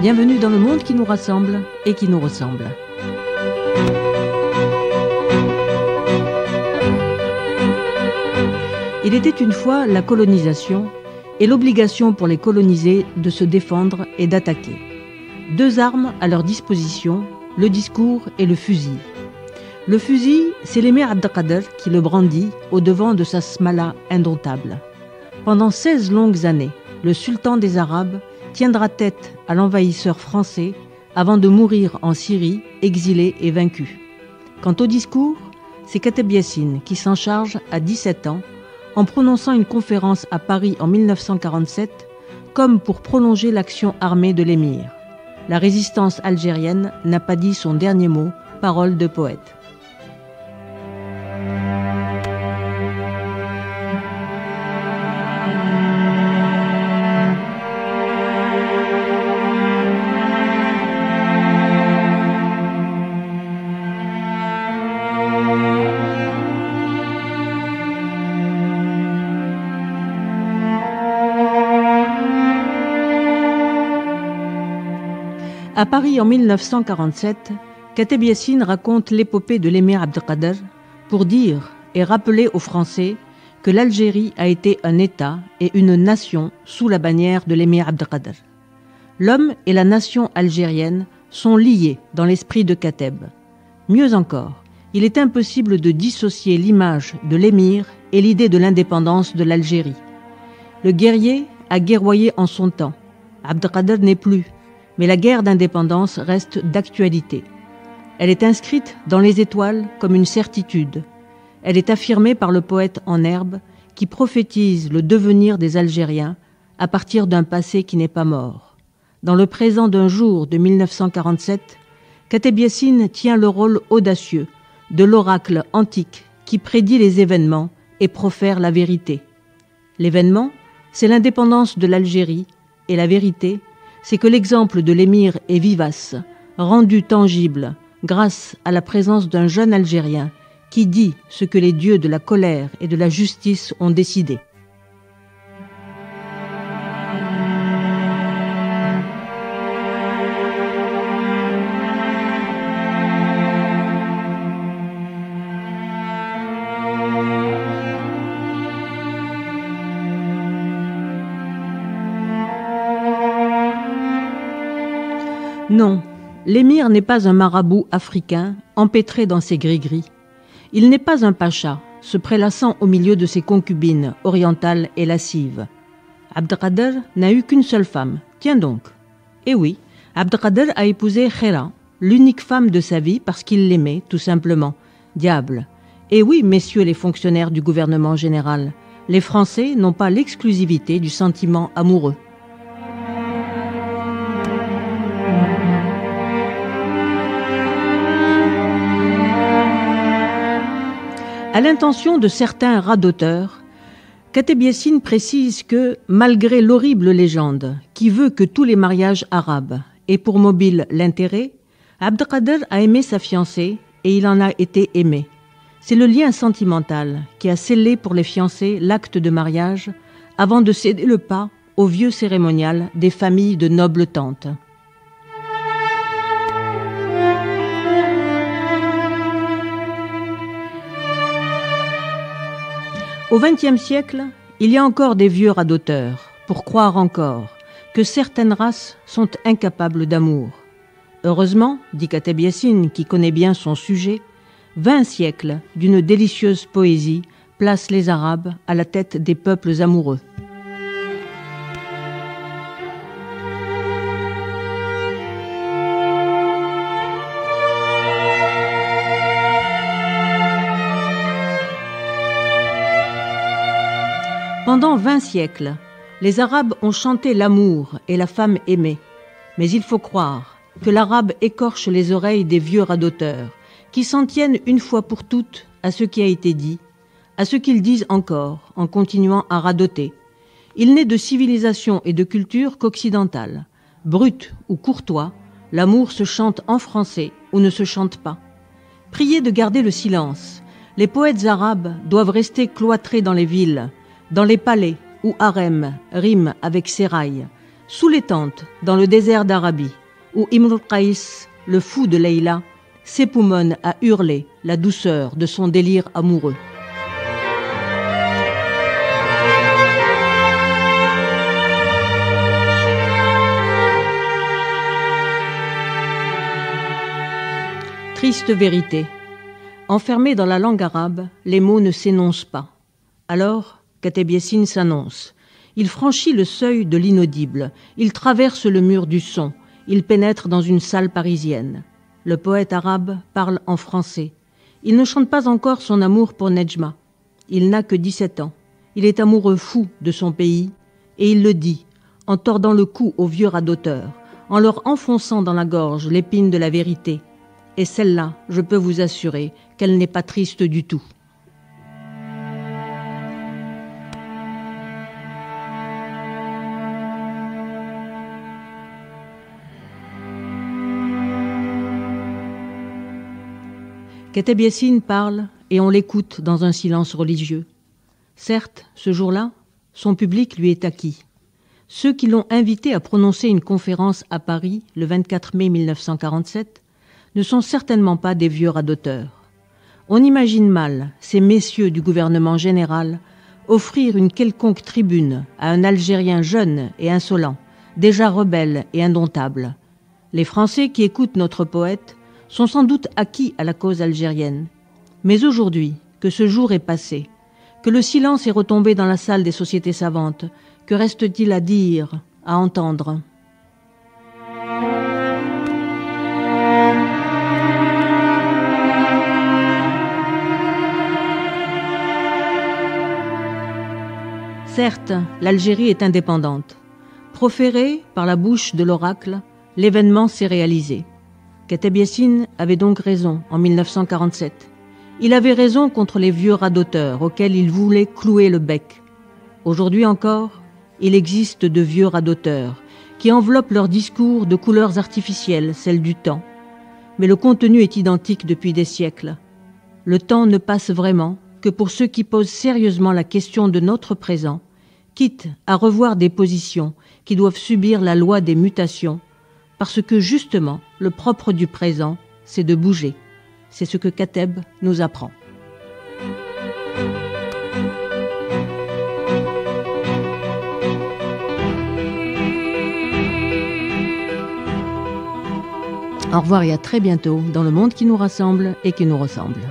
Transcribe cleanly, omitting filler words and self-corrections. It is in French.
Bienvenue dans le monde qui nous rassemble et qui nous ressemble. Il était une fois la colonisation et l'obligation pour les colonisés de se défendre et d'attaquer. Deux armes à leur disposition, le discours et le fusil. Le fusil, c'est l'émir Abdelkader qui le brandit au devant de sa smala indomptable. Pendant 16 longues années, le sultan des Arabes tiendra tête à l'envahisseur français avant de mourir en Syrie, exilé et vaincu. Quant au discours, c'est Kateb Yassine qui s'en charge à 17 ans en prononçant une conférence à Paris en 1947 comme pour prolonger l'action armée de l'émir. La résistance algérienne n'a pas dit son dernier mot, parole de poète. À Paris en 1947, Kateb Yassine raconte l'épopée de l'émir Abdelkader pour dire et rappeler aux Français que l'Algérie a été un État et une nation sous la bannière de l'émir Abdelkader. L'homme et la nation algérienne sont liés dans l'esprit de Kateb. Mieux encore, il est impossible de dissocier l'image de l'émir et l'idée de l'indépendance de l'Algérie. Le guerrier a guerroyé en son temps. Abdelkader n'est plus. Mais la guerre d'indépendance reste d'actualité. Elle est inscrite dans les étoiles comme une certitude. Elle est affirmée par le poète en herbe qui prophétise le devenir des Algériens à partir d'un passé qui n'est pas mort. Dans le présent d'un jour de 1947, Kateb Yassine tient le rôle audacieux de l'oracle antique qui prédit les événements et profère la vérité. L'événement, c'est l'indépendance de l'Algérie et la vérité, c'est que l'exemple de l'émir est vivace, rendu tangible grâce à la présence d'un jeune Algérien qui dit ce que les dieux de la colère et de la justice ont décidé. Non, l'émir n'est pas un marabout africain empêtré dans ses gris-gris. Il n'est pas un pacha, se prélassant au milieu de ses concubines orientales et lascives. Abdelkader n'a eu qu'une seule femme, tiens donc. Eh oui, Abdelkader a épousé Khera, l'unique femme de sa vie parce qu'il l'aimait, tout simplement. Diable. Eh oui, messieurs les fonctionnaires du gouvernement général, les Français n'ont pas l'exclusivité du sentiment amoureux. À l'intention de certains radoteurs, Kateb Yassine précise que, malgré l'horrible légende qui veut que tous les mariages arabes aient pour mobile l'intérêt, Abdelkader a aimé sa fiancée et il en a été aimé. C'est le lien sentimental qui a scellé pour les fiancés l'acte de mariage avant de céder le pas au vieux cérémonial des familles de nobles tantes. Au XXe siècle, il y a encore des vieux radoteurs pour croire encore que certaines races sont incapables d'amour. Heureusement, dit Kateb Yassine, qui connaît bien son sujet, 20 siècles d'une délicieuse poésie placent les Arabes à la tête des peuples amoureux. Pendant 20 siècles, les Arabes ont chanté l'amour et la femme aimée. Mais il faut croire que l'Arabe écorche les oreilles des vieux radoteurs, qui s'en tiennent une fois pour toutes à ce qui a été dit, à ce qu'ils disent encore en continuant à radoter. Il n'est de civilisation et de culture qu'occidentale. Brut ou courtois, l'amour se chante en français ou ne se chante pas. Priez de garder le silence. Les poètes arabes doivent rester cloîtrés dans les villes, dans les palais où harem rime avec sérail. sous les tentes, dans le désert d'Arabie, où Imrul Qais, le fou de Leïla, s'époumonne à hurler la douceur de son délire amoureux. Triste vérité. Enfermé dans la langue arabe, les mots ne s'énoncent pas. Alors, Kateb Yassine s'annonce. Il franchit le seuil de l'inaudible, il traverse le mur du son, il pénètre dans une salle parisienne. Le poète arabe parle en français. Il ne chante pas encore son amour pour Nedjma. Il n'a que 17 ans. Il est amoureux fou de son pays et il le dit en tordant le cou aux vieux radoteurs, en leur enfonçant dans la gorge l'épine de la vérité. Et celle-là, je peux vous assurer qu'elle n'est pas triste du tout. Kateb Yassine parle et on l'écoute dans un silence religieux. Certes, ce jour-là, son public lui est acquis. Ceux qui l'ont invité à prononcer une conférence à Paris le 24 mai 1947 ne sont certainement pas des vieux radoteurs. On imagine mal ces messieurs du gouvernement général offrir une quelconque tribune à un Algérien jeune et insolent, déjà rebelle et indomptable. Les Français qui écoutent notre poète sont sans doute acquis à la cause algérienne. Mais aujourd'hui, que ce jour est passé, que le silence est retombé dans la salle des sociétés savantes, que reste-t-il à dire, à entendre ? Certes, l'Algérie est indépendante. Proféré par la bouche de l'oracle, l'événement s'est réalisé. Kateb Yassine avait donc raison en 1947. Il avait raison contre les vieux radoteurs auxquels il voulait clouer le bec. Aujourd'hui encore, il existe de vieux radoteurs qui enveloppent leurs discours de couleurs artificielles, celles du temps. Mais le contenu est identique depuis des siècles. Le temps ne passe vraiment que pour ceux qui posent sérieusement la question de notre présent, quitte à revoir des positions qui doivent subir la loi des mutations, parce que justement, le propre du présent, c'est de bouger. C'est ce que Kateb nous apprend. Au revoir et à très bientôt dans le monde qui nous rassemble et qui nous ressemble.